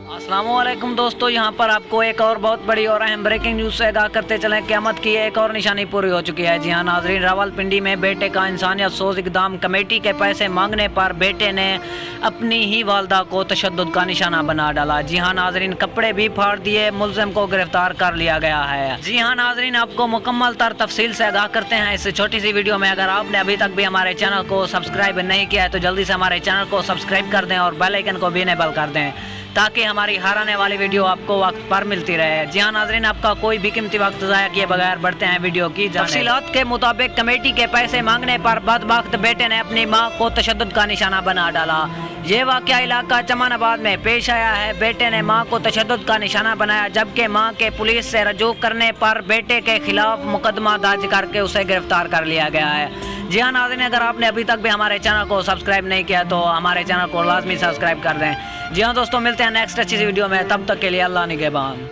अस्सलाम वालेकुम दोस्तों, यहाँ पर आपको एक और बहुत बड़ी और अहम ब्रेकिंग न्यूज़ से आगाह करते चलें। क़यामत की एक और निशानी पूरी हो चुकी है। जी हाँ नाजरीन, रावलपिंडी में बेटे का इंसानियत सोज इक़दाम। कमेटी के पैसे मांगने पर बेटे ने अपनी ही वालदा को तशद्दुद का निशाना बना डाला। जी हाँ नाजरीन, कपड़े भी फाड़ दिए, मुलजिम को गिरफ्तार कर लिया गया है। जी हाँ नाजरीन, आपको मुकम्मल तर तफसील से आगाह करते हैं इस छोटी सी वीडियो में। अगर आपने अभी तक भी हमारे चैनल को सब्सक्राइब नहीं किया है तो जल्दी से हमारे चैनल को सब्सक्राइब कर दें और बेल आइकन को भी इनेबल कर दें ताकि हमारी हर आने वाली वीडियो आपको वक्त पर मिलती रहे। जी हाँ नाजरीन, आपका कोई भी कीमती वक्त ज़ाया किए बगैर बढ़ते हैं वीडियो की तफसीलात के मुताबिक। कमेटी के पैसे मांगने पर बदबख्त बेटे ने अपनी मां को तशद्दुद का निशाना बना डाला। ये वाक़या इलाका चमनाबाद में पेश आया है। बेटे ने मां को तशद्दुद का निशाना बनाया, जबकि मां के पुलिस से रजू करने पर बेटे के खिलाफ मुकदमा दर्ज करके उसे गिरफ्तार कर लिया गया है। जी हाँ नाज़रीन, अगर आपने अभी तक भी हमारे चैनल को सब्सक्राइब नहीं किया तो हमारे चैनल को लाजमी सब्सक्राइब कर दें। जी हाँ दोस्तों, मिलते हैं नेक्स्ट अच्छी सी वीडियो में, तब तक के लिए अल्लाह निगहबान।